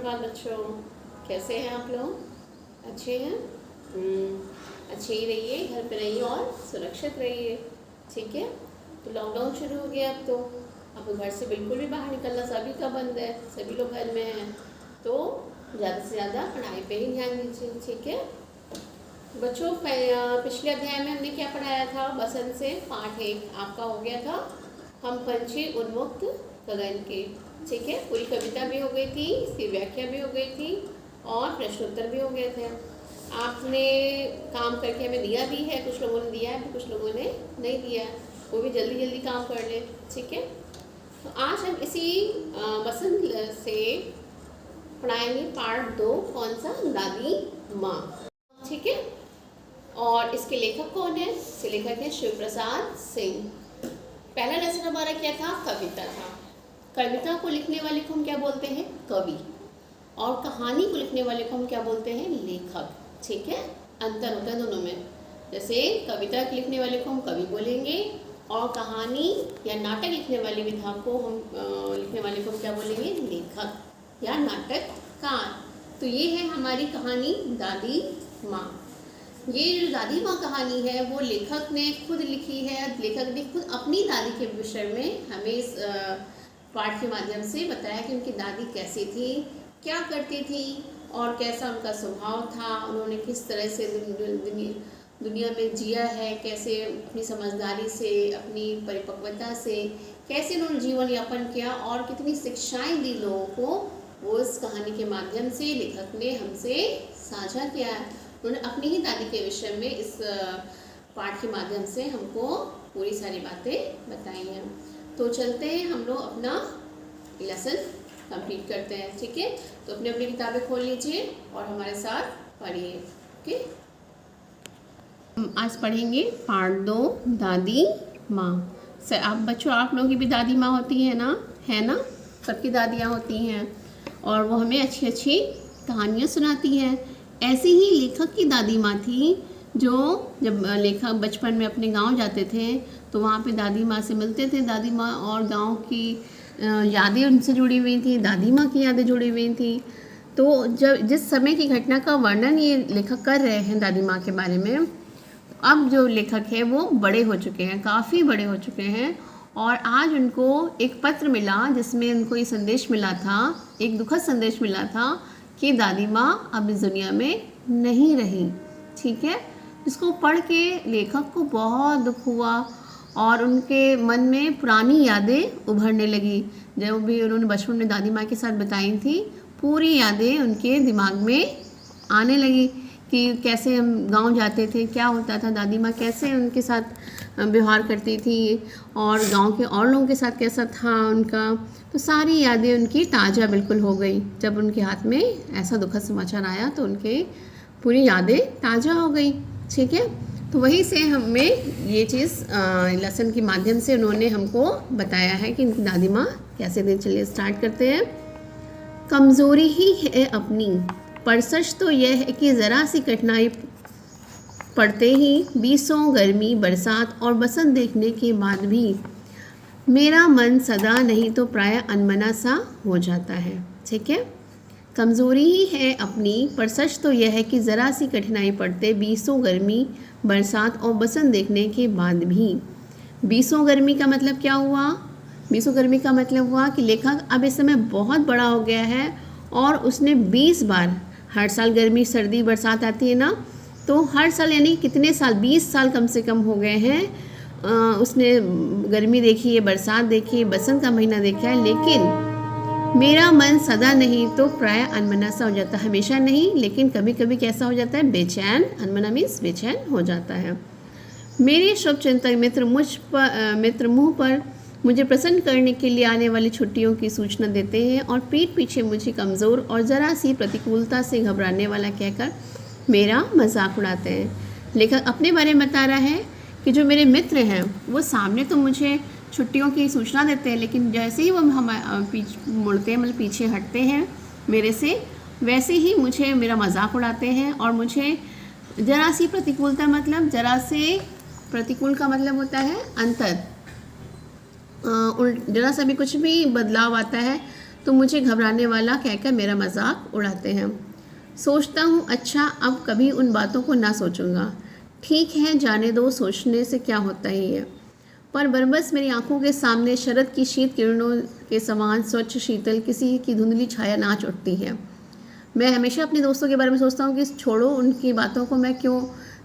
सुप्रभात बच्चों, कैसे हैं आप लोग? अच्छे हैं? अच्छे ही रहिए, घर पे रहिए और सुरक्षित रहिए। ठीक है। तो लॉकडाउन शुरू हो गया अब घर से बिल्कुल भी बाहर निकलना सभी का बंद है, सभी लोग घर में हैं। तो ज़्यादा से ज़्यादा पढ़ाई पे ही ध्यान दीजिए। ठीक है बच्चों, पिछले अध्याय में हमने क्या पढ़ाया था? बसंत से पाठ 1 आपका हो गया था, हम पंछी उन्मुक्त गगन के। ठीक है, पूरी कविता भी हो गई थी, इसकी व्याख्या भी हो गई थी और प्रश्नोत्तर भी हो गए थे। आपने काम करके हमें दिया भी है, कुछ लोगों ने दिया है, कुछ लोगों ने नहीं दिया है, वो भी जल्दी जल्दी काम कर लें। ठीक है, तो आज हम इसी बसंत से पढ़ाएंगे पार्ट 2। कौन सा? दादी माँ। ठीक है, और इसके लेखक कौन है? इसके लेखक है शिव प्रसाद सिंह। पहला लेसन हमारा क्या था? कविता था। कविता को लिखने वाले को हम क्या बोलते हैं? कवि। और कहानी को लिखने वाले को हम क्या बोलते हैं? लेखक। ठीक है, अंतर होता है दोनों में। जैसे कविता लिखने वाले को हम कवि बोलेंगे और कहानी या नाटक लिखने वाली विधा को हम लिखने वाले को हम क्या बोलेंगे? लेखक या नाटककार। तो ये है हमारी कहानी दादी माँ। ये जो दादी माँ कहानी है वो लेखक ने खुद लिखी है। लेखक ने खुद अपनी दादी के विषय में हमें इस पाठ के माध्यम से बताया कि उनकी दादी कैसी थी, क्या करती थी और कैसा उनका स्वभाव था, उन्होंने किस तरह से दुनिया में जिया है, कैसे अपनी समझदारी से, अपनी परिपक्वता से कैसे उन्होंने जीवन यापन किया और कितनी शिक्षाएं दी लोगों को, वो इस कहानी के माध्यम से लेखक ने हमसे साझा किया है। उन्होंने अपनी ही दादी के विषय में इस पाठ के माध्यम से हमको पूरी सारी बातें बताई हैं। तो चलते हैं, हम लोग अपना लेसन कंप्लीट करते हैं। ठीक है, तो अपनी अपनी किताबें खोल लीजिए और हमारे साथ पढ़िए। ओके, आज पढ़ेंगे पार्ट 2 दादी माँ। आप बच्चों, आप लोगों की भी दादी माँ होती है ना? है ना? सबकी दादियाँ होती हैं और वो हमें अच्छी अच्छी कहानियाँ सुनाती हैं। ऐसे ही लेखक की दादी माँ थी, जो जब लेखक बचपन में अपने गांव जाते थे तो वहाँ पे दादी माँ से मिलते थे। दादी माँ और गांव की यादें उनसे जुड़ी हुई थी, दादी माँ की यादें जुड़ी हुई थी। तो जब जिस समय की घटना का वर्णन ये लेखक कर रहे हैं दादी माँ के बारे में, अब जो लेखक है वो बड़े हो चुके हैं, काफ़ी बड़े हो चुके हैं। और आज उनको एक पत्र मिला जिसमें उनको ये संदेश मिला था, एक दुखद संदेश मिला था कि दादी माँ अब इस दुनिया में नहीं रही। ठीक है, इसको पढ़ के लेखक को बहुत दुख हुआ और उनके मन में पुरानी यादें उभरने लगी। जो भी उन्होंने बचपन में दादी माँ के साथ बताई थी, पूरी यादें उनके दिमाग में आने लगी कि कैसे हम गांव जाते थे, क्या होता था, दादी माँ कैसे उनके साथ व्यवहार करती थी और गांव के और लोगों के साथ कैसा था उनका। तो सारी यादें उनकी ताज़ा बिल्कुल हो गई। जब उनके हाथ में ऐसा दुखद समाचार आया तो उनके पूरी यादें ताज़ा हो गई। ठीक है, तो वहीं से हमें ये चीज़ लेसन के माध्यम से उन्होंने हमको बताया है कि उनकी दादी माँ कैसे दिन। चलिए स्टार्ट करते हैं। कमज़ोरी ही है अपनी, पर सच तो यह है कि ज़रा सी कठिनाई पड़ते ही बीसों गर्मी, बरसात और बसंत देखने के बाद भी मेरा मन सदा नहीं तो प्राय अनमना सा हो जाता है। ठीक है, कमज़ोरी ही है अपनी, पर सच तो यह है कि ज़रा सी कठिनाई पड़ते बीसों गर्मी, बरसात और बसंत देखने के बाद भी। बीसों गर्मी का मतलब क्या हुआ? बीसों गर्मी का मतलब हुआ कि लेखक अब इस समय बहुत बड़ा हो गया है और उसने 20 बार, हर साल गर्मी, सर्दी, बरसात आती है ना, तो हर साल यानी कितने साल, 20 साल कम से कम हो गए हैं उसने गर्मी देखी है, बरसात देखी है, बसंत का महीना देखा है। लेकिन मेरा मन सदा नहीं तो प्राय अनमना सा हो जाता है। हमेशा नहीं, लेकिन कभी कभी कैसा हो जाता है? बेचैन। अनमना मीन्स बेचैन हो जाता है। मेरे शुभचिंतक मित्र मुँह पर मुझे प्रसन्न करने के लिए आने वाली छुट्टियों की सूचना देते हैं और पीठ पीछे मुझे कमज़ोर और ज़रा सी प्रतिकूलता से घबराने वाला कहकर मेरा मजाक उड़ाते हैं। लेखक अपने बारे में बता रहा है कि जो मेरे मित्र हैं वो सामने तो मुझे छुट्टियों की सूचना देते हैं, लेकिन जैसे ही वो हम मुड़ते हैं, मतलब पीछे हटते हैं मेरे से, वैसे ही मुझे मेरा मजाक उड़ाते हैं और मुझे ज़रा सी प्रतिकूलता, मतलब ज़रा से प्रतिकूल का मतलब होता है अंतर, ज़रा सा भी कुछ भी बदलाव आता है तो मुझे घबराने वाला कहकर मेरा मजाक उड़ाते हैं। सोचता हूँ अच्छा अब कभी उन बातों को ना सोचूंगा। ठीक है जाने दो, सोचने से क्या होता ही है। पर बरबस मेरी आंखों के सामने शरद की शीत किरणों के समान स्वच्छ शीतल किसी की धुंधली छाया नाच उठती है। मैं हमेशा अपने दोस्तों के बारे में सोचता हूँ कि छोड़ो उनकी बातों को, मैं क्यों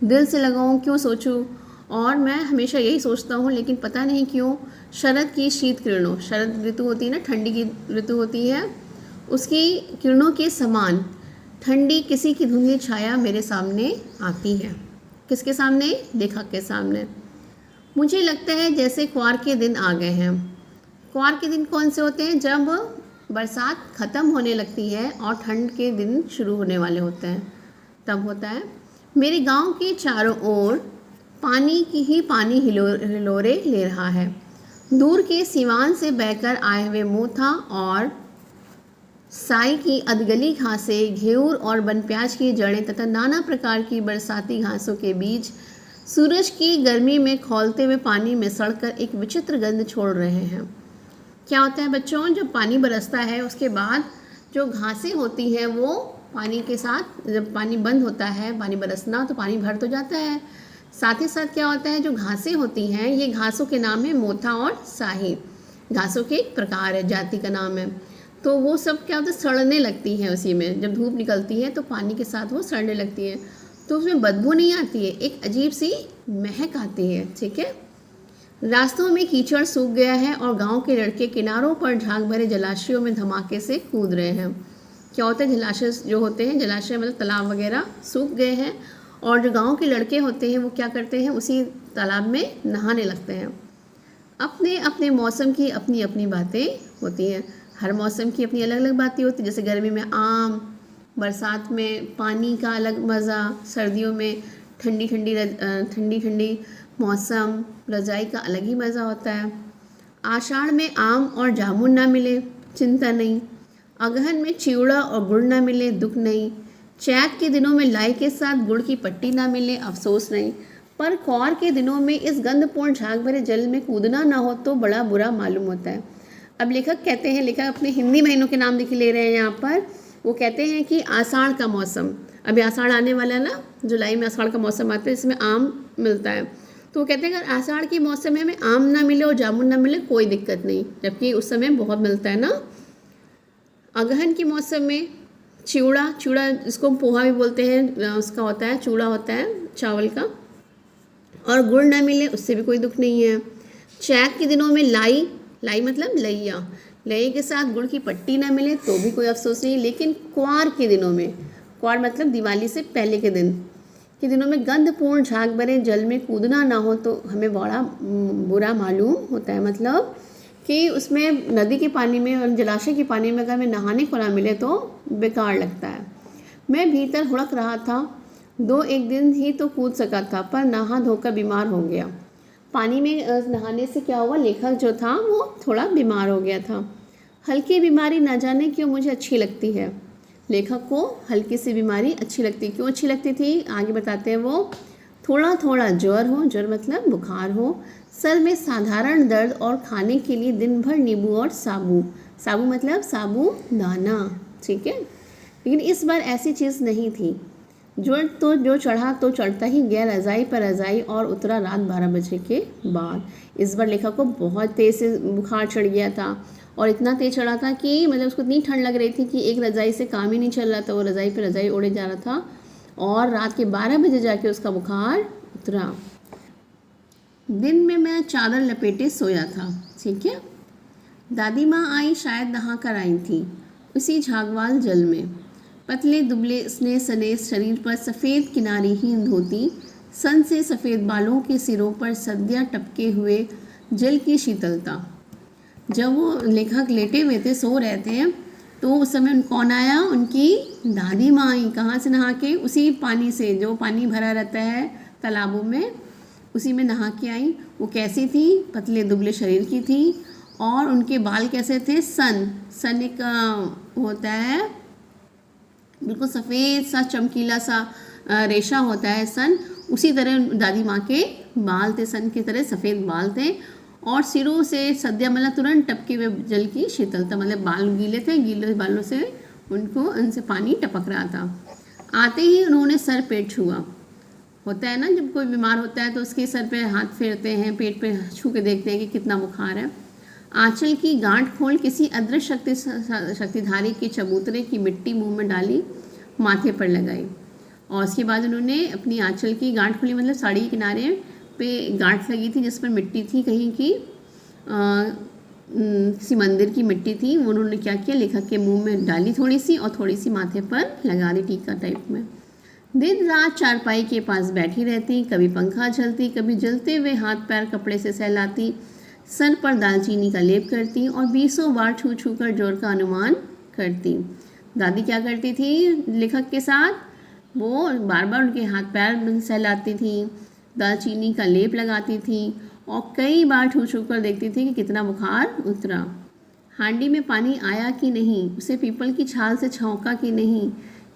दिल से लगाऊँ, क्यों सोचूं। और मैं हमेशा यही सोचता हूँ, लेकिन पता नहीं क्यों शरद की शीत किरणों, शरद ऋतु होती है ना, ठंडी की ऋतु होती है, उसकी किरणों के समान ठंडी किसी की धुंधली छाया मेरे सामने आती है। किसके सामने? लेखक के सामने। मुझे लगता है जैसे क्वार के दिन आ गए हैं। क्वार के दिन कौन से होते हैं? जब बरसात ख़त्म होने लगती है और ठंड के दिन शुरू होने वाले होते हैं, तब होता है। मेरे गांव के चारों ओर पानी की ही पानी हिलोरे ले रहा है। दूर के सिवान से बहकर आए हुए मोथा और साई की अधगली घासें, घेऊर और बनप्याज की जड़ें तथा नाना प्रकार की बरसाती घासों के बीज सूरज की गर्मी में खौलते हुए पानी में सड़कर एक विचित्र गंध छोड़ रहे हैं। क्या होता है बच्चों, जब पानी बरसता है उसके बाद जो घासें होती हैं वो पानी के साथ, जब पानी बंद होता है पानी बरसना तो पानी भर तो जाता है, साथ ही साथ क्या होता है, जो घासें होती हैं ये घासों के नाम है मोथा और साही। घासों के एक प्रकार है, जाति का नाम है। तो वो सब क्या होता है, सड़ने लगती हैं उसी में। जब धूप निकलती है तो पानी के साथ वो सड़ने लगती है, तो उसमें बदबू नहीं आती है, एक अजीब सी महक आती है। ठीक है। रास्तों में कीचड़ सूख गया है और गांव के लड़के किनारों पर झाग भरे जलाशयों में धमाके से कूद रहे हैं। क्या होता है, जलाशय जो होते हैं, जलाशय मतलब तालाब वगैरह सूख गए हैं और जो गांव के लड़के होते हैं वो क्या करते हैं, उसी तालाब में नहाने लगते हैं। अपने अपने मौसम की अपनी अपनी बातें होती हैं। हर मौसम की अपनी अलग अलग बातें होती हैं। जैसे गर्मी में आम, बरसात में पानी का अलग मज़ा, सर्दियों में ठंडी ठंडी मौसम, रज़ाई का अलग ही मज़ा होता है। आषाढ़ में आम और जामुन ना मिले चिंता नहीं, अगहन में चिवड़ा और गुड़ ना मिले दुख नहीं, चैत के दिनों में लाई के साथ गुड़ की पट्टी ना मिले अफसोस नहीं, पर क्वार के दिनों में इस गंधपूर्ण झाग भरे जल में कूदना ना हो तो बड़ा बुरा मालूम होता है। अब लेखक कहते हैं, लेखक अपने हिंदी महीनों के नाम लिख ले रहे हैं यहाँ पर। वो कहते हैं कि आषाढ़ का मौसम, अभी आषाढ़ आने वाला है ना, जुलाई में आषाढ़ का मौसम आता है, इसमें आम मिलता है। तो वो कहते हैं अगर आषाढ़ के मौसम में हमें आम ना मिले और जामुन ना मिले कोई दिक्कत नहीं, जबकि उस समय बहुत मिलता है ना। अगहन के मौसम में चिवड़ा जिसको पोहा भी बोलते हैं, उसका होता है, चूड़ा होता है चावल का, और गुड़ ना मिले उससे भी कोई दुख नहीं है। चैत के दिनों में लाई मतलब लई के साथ गुड़ की पट्टी ना मिले तो भी कोई अफसोस नहीं। लेकिन क्वार के दिनों में, क्वार मतलब दिवाली से पहले के दिनों में गंधपूर्ण झाग भरे जल में कूदना ना हो तो हमें बड़ा बुरा मालूम होता है। मतलब कि उसमें नदी के पानी में और जलाशय के पानी में अगर हमें नहाने को ना मिले तो बेकार लगता है। मैं भीतर हुड़क रहा था, 2-1 दिन ही तो कूद सका था, पर नहा धोकर बीमार हो गया। पानी में नहाने से क्या हुआ, लेखक जो था वो थोड़ा बीमार हो गया था। हल्की बीमारी ना जाने क्यों मुझे अच्छी लगती है। लेखक को हल्की सी बीमारी अच्छी लगती, क्यों अच्छी लगती थी आगे बताते हैं वो। थोड़ा थोड़ा ज्वर हो, ज्वर मतलब बुखार हो, सर में साधारण दर्द और खाने के लिए दिन भर नींबू और साबू मतलब साबूदाना। ठीक है। लेकिन इस बार ऐसी चीज़ नहीं थी। ज्वर तो जो चढ़ा तो चढ़ता ही गया, रज़ाई पर रज़ाई, और उतरा रात 12 बजे के बाद। इस बार लेखक को बहुत तेज़ से बुखार चढ़ गया था और इतना तेज़ चढ़ा था कि मतलब उसको इतनी ठंड लग रही थी कि एक रज़ाई से काम ही नहीं चल रहा था, वो रज़ाई पर रज़ाई ओढ़े जा रहा था और रात के 12 बजे जाके उसका बुखार उतरा। दिन में मैं चादर लपेटे सोया था। ठीक है। दादी माँ आई, शायद नहा कर आई थी उसी झागवाल जल में। पतले दुबले स्नेह सने शरीर पर सफ़ेद किनारीहीन धोती, सन से सफ़ेद बालों के सिरों पर सद्या टपके हुए जल की शीतलता। जब वो लेखक लेटे हुए थे, सो रहे थे, तो उस समय कौन आया, उनकी दादी माँ आई। कहाँ से नहा के? उसी पानी से जो पानी भरा रहता है तालाबों में, उसी में नहा के आई। वो कैसी थी? पतले दुबले शरीर की थी और उनके बाल कैसे थे? सन एक होता है बिल्कुल सफ़ेद सा चमकीला सा रेशा होता है सन, उसी तरह दादी माँ के बाल थे, सन की तरह सफ़ेद बाल थे और सिरों से सद्या मतलब तुरंत टपके हुए जल की शीतलता, मतलब बाल गीले थे, गीले बालों से उनसे पानी टपक रहा था। आते ही उन्होंने सर पेट छुआ। होता है ना, जब कोई बीमार होता है तो उसके सर पे हाथ फेरते हैं, पेट पे छू के देखते हैं कि कितना बुखार है। आंचल की गांठ खोल किसी अदृश्य शक्तिधारी के चबूतरे की मिट्टी मुंह में डाली, माथे पर लगाई। और उसके बाद उन्होंने अपनी आंचल की गांठ खोली, मतलब साड़ी के किनारे पे गांठ लगी थी जिस पर मिट्टी थी, कहीं की किसी मंदिर की मिट्टी थी। वो उन्होंने क्या किया, लेखक के मुंह में डाली थोड़ी सी और थोड़ी सी माथे पर लगा दी टीका टाइप में। दिन रात चारपाई के पास बैठी रहती, कभी पंखा झलती, कभी जलते हुए हाथ पैर कपड़े से सहलाती, सर पर दालचीनी का लेप करती और 20 बार छू छू कर जोर का अनुमान करती। दादी क्या करती थी लेखक के साथ, वो बार बार उनके हाथ पैर सहलाती थी, दालचीनी का लेप लगाती थी और कई बार छू छू कर देखती थी कि कितना बुखार उतरा, हांडी में पानी आया कि नहीं, उसे पीपल की छाल से छौंका कि नहीं,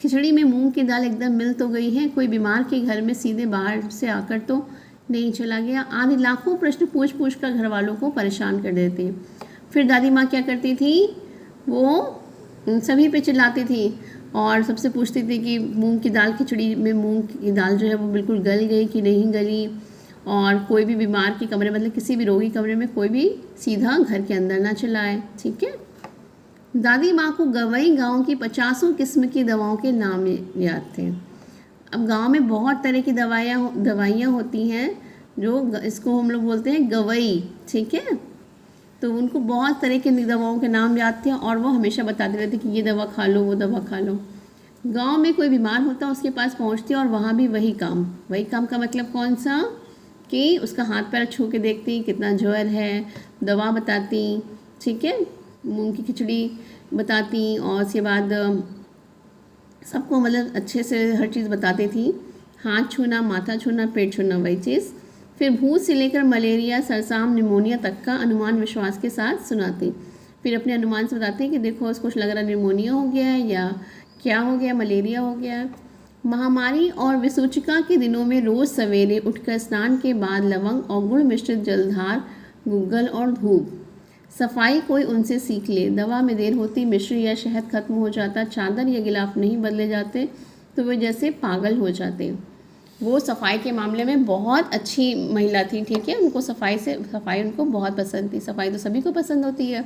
खिचड़ी में मूंग की दाल एकदम मिल तो गई है, कोई बीमार के घर में सीधे बाहर से आकर तो नहीं चला गया। आदि लाखों प्रश्न पूछ पूछ कर घर वालों को परेशान कर देती। फिर दादी माँ क्या करती थी, वो सभी पे चिल्लाती थी और सबसे पूछती थी कि मूंग की दाल, खिचड़ी में मूंग की दाल जो है वो बिल्कुल गल गई कि नहीं गली, और कोई भी बीमार के कमरे, मतलब किसी भी रोगी कमरे में कोई भी सीधा घर के अंदर ना चलाए। ठीक है। दादी माँ को गवई गांव की 50 किस्म की दवाओं के नाम याद थे। अब गांव में बहुत तरह की दवाइयाँ होती हैं, जो इसको हम लोग बोलते हैं गवई। ठीक है। तो उनको बहुत तरह की दवाओं के नाम याद थे और वो हमेशा बताते रहते कि ये दवा खा लो, वो दवा खा लो। गांव में कोई बीमार होता उसके पास पहुंचती और वहाँ भी वही काम का मतलब कौन सा, कि उसका हाथ पैर छू के देखती कितना ज्वर है, दवा बताती। ठीक है। मूंग की खिचड़ी बताती और उसके बाद सबको मतलब अच्छे से हर चीज़ बताती थी। हाथ छूना, माथा छूना, पेट छूना, वही चीज़। फिर भूत से लेकर मलेरिया, सरसाम, निमोनिया तक का अनुमान विश्वास के साथ सुनाती। फिर अपने अनुमान से बताती कि देखो उसको लग रहा निमोनिया हो गया है या क्या हो गया, मलेरिया हो गया है। महामारी और विसूचिका के दिनों में रोज़ सवेरे उठकर स्नान के बाद लवंग और गुड़ मिश्रित जलधार, गुग्गल और धूप, सफाई कोई उनसे सीख ले। दवा में देर होती, मिश्री या शहद खत्म हो जाता, चादर या गिलाफ नहीं बदले जाते तो वे जैसे पागल हो जाते। वो सफाई के मामले में बहुत अच्छी महिला थी। ठीक है। उनको सफाई उनको बहुत पसंद थी। सफाई तो सभी को पसंद होती है।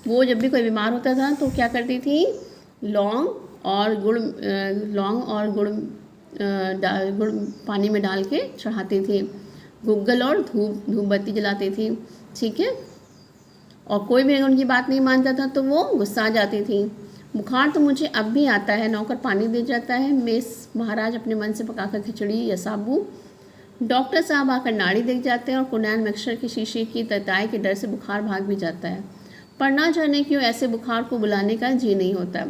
वो जब भी कोई बीमार होता था तो क्या करती थी, लौंग और गुड़ पानी में डाल के चढ़ाती थी, गुग्गल और धूप बत्ती जलाती थी। ठीक है। और कोई भी अगर उनकी बात नहीं मानता था तो वो गुस्सा आ जाती थी। बुखार तो मुझे अब भी आता है, नौकर पानी दे जाता है, मेस महाराज अपने मन से पकाकर खिचड़ी या साबू, डॉक्टर साहब आकर नाड़ी देख जाते हैं और कुनैन मिक्सचर की शीशे की तताई के डर से बुखार भाग भी जाता है। पर ना जाने क्यों ऐसे बुखार को बुलाने का जी नहीं होता।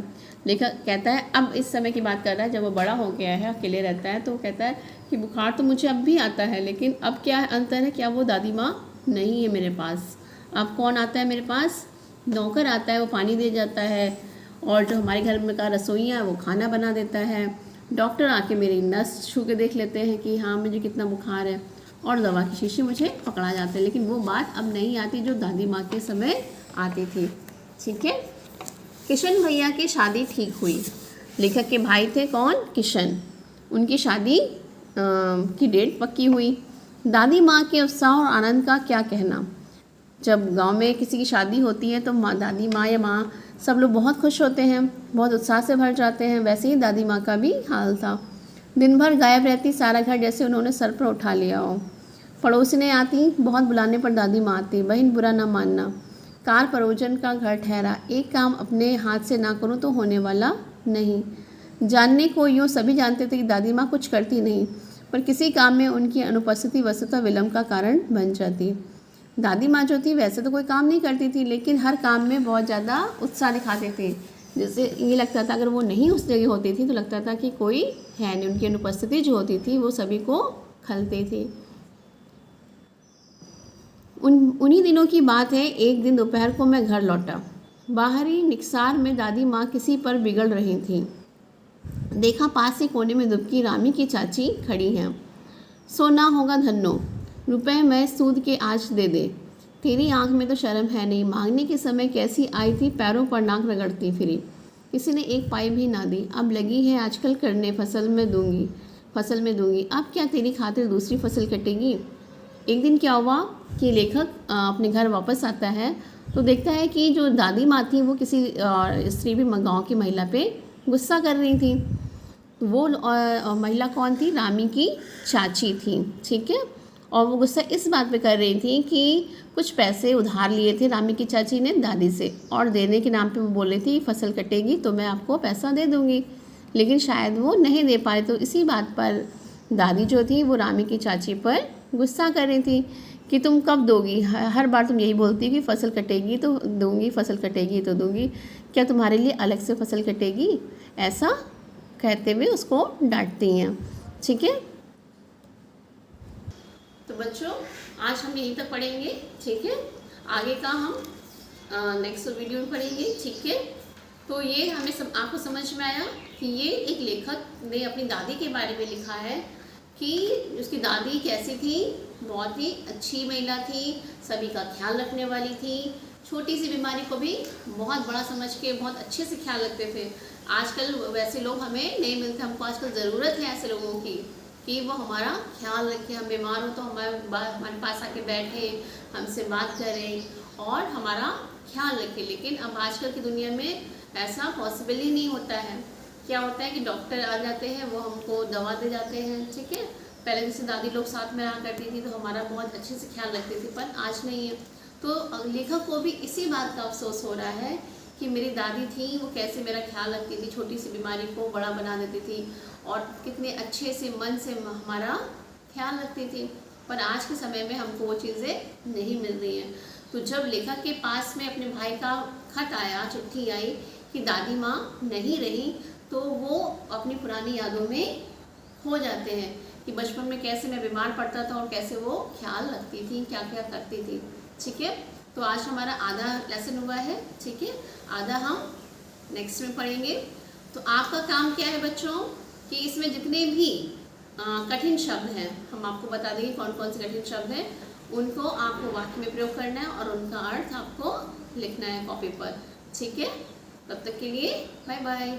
लेखक कहता है, अब इस समय की बात कर रहा है जब वो बड़ा हो गया है, अकेले रहता है, तो वो कहता है कि बुखार तो मुझे अब भी आता है, लेकिन अब क्या अंतर है, क्या वो दादी माँ नहीं है मेरे पास। अब कौन आता है मेरे पास, नौकर आता है, वो पानी दे जाता है, और जो हमारे घर में का रसोइया है वो खाना बना देता है। डॉक्टर आके मेरी नस छू के देख लेते हैं कि हाँ मुझे कितना बुखार है, और दवा की शीशी मुझे पकड़ा जाते हैं। लेकिन वो बात अब नहीं आती जो दादी माँ के समय आती थी। ठीक है। किशन भैया की शादी ठीक हुई। लेखक के भाई थे कौन, किशन। उनकी शादी की डेट पक्की हुई। दादी माँ के उत्साह और आनंद का क्या कहना। जब गांव में किसी की शादी होती है तो दादी माँ या माँ सब लोग बहुत खुश होते हैं, बहुत उत्साह से भर जाते हैं। वैसे ही दादी माँ का भी हाल था। दिन भर गायब रहती, सारा घर जैसे उन्होंने सर पर उठा लिया हो। पड़ोसिनें आती, बहुत बुलाने पर दादी माँ आती, बहन बुरा ना मानना, कार परोजन का घर ठहरा, एक काम अपने हाथ से ना करूँ तो होने वाला नहीं। जानने को यूँ सभी जानते थे कि दादी माँ कुछ करती नहीं, पर किसी काम में उनकी अनुपस्थिति वस्तुतः विलम्ब का कारण बन जाती। दादी माँ जो थी वैसे तो कोई काम नहीं करती थी, लेकिन हर काम में बहुत ज़्यादा उत्साह दिखाते थे। जैसे ये लगता था अगर वो नहीं उस जगह होती थी तो लगता था कि कोई है नहीं। उनकी अनुपस्थिति जो होती थी वो सभी को खलते थे। उन्हीं दिनों की बात है। एक दिन दोपहर को मैं घर लौटा। बाहरी निकसार में दादी माँ किसी पर बिगड़ रही थी। देखा पास से कोने में दुबकी रामी की चाची खड़ी हैं। सोना होगा धन्नो, रुपए मैं सूद के आज दे दे, तेरी आंख में तो शर्म है नहीं, मांगने के समय कैसी आई थी, पैरों पर नाक रगड़ती फिरी। किसी ने एक पाई भी ना दी, अब लगी है आजकल करने, फसल में दूंगी, फसल में दूंगी। अब क्या तेरी खातिर दूसरी फसल कटेगी। एक दिन क्या हुआ कि लेखक अपने घर वापस आता है तो देखता है कि जो दादी माँ थी वो किसी स्त्री भी गाँव की महिला पे गुस्सा कर रही थी। वो महिला कौन थी, रामी की चाची थी, ठीक है। और वो गुस्सा इस बात पे कर रही थी कि कुछ पैसे उधार लिए थे रामी की चाची ने दादी से, और देने के नाम पे वो बोल रही थी फसल कटेगी तो मैं आपको पैसा दे दूँगी, लेकिन शायद वो नहीं दे पाए। तो इसी बात पर दादी जो थी वो रामी की चाची पर गुस्सा कर रही थी कि तुम कब दोगी, हर बार तुम यही बोलती हो कि फसल कटेगी तो दूंगी, फसल कटेगी तो दूंगी, क्या तुम्हारे लिए अलग से फसल कटेगी, ऐसा कहते हुए उसको डांटती हैं, ठीक है। तो बच्चों आज हम यहीं तक पढ़ेंगे, ठीक है। आगे का हम नेक्स्ट वीडियो में पढ़ेंगे, ठीक है। तो ये हमें आपको समझ में आया कि ये एक लेखक ने अपनी दादी के बारे में लिखा है कि उसकी दादी कैसी थी, बहुत ही अच्छी महिला थी, सभी का ख्याल रखने वाली थी, छोटी सी बीमारी को भी बहुत बड़ा समझ के बहुत अच्छे से ख्याल रखते थे। आजकल वैसे लोग हमें नहीं मिलते, हमको आजकल ज़रूरत है ऐसे लोगों की कि वो हमारा ख्याल रखें, हम बीमार हो तो हमारे पास आके बैठे, हमसे बात करें और हमारा ख्याल रखें। लेकिन अब आजकल की दुनिया में ऐसा पॉसिबल ही नहीं होता है। क्या होता है कि डॉक्टर आ जाते हैं, वो हमको दवा दे जाते हैं, ठीक है। पहले जैसे दादी लोग साथ में रहा करती थी तो हमारा बहुत अच्छे से ख्याल रखती थी, पर आज नहीं है। तो लेखक को भी इसी बात का अफसोस हो रहा है कि मेरी दादी थी, वो कैसे मेरा ख्याल रखती थी, छोटी सी बीमारी को बड़ा बना देती थी और कितने अच्छे से मन से हमारा ख्याल रखती थी, पर आज के समय में हमको वो चीज़ें नहीं मिल रही हैं। तो जब लेखक के पास में अपने भाई का खत आया, चिट्ठी आई कि दादी माँ नहीं रही, तो वो अपनी पुरानी यादों में खो जाते हैं कि बचपन में कैसे मैं बीमार पड़ता था और कैसे वो ख्याल रखती थी, क्या क्या करती थी, ठीक है। तो आज हमारा आधा लेसन हुआ है, ठीक है, आधा हम नेक्स्ट में पढ़ेंगे। तो आपका काम क्या है बच्चों कि इसमें जितने भी कठिन शब्द हैं हम आपको बता देंगे कौन कौन से कठिन शब्द हैं, उनको आपको वाक्य में प्रयोग करना है और उनका अर्थ आपको लिखना है कॉपी पर, ठीक है। तब तक के लिए बाय बाय।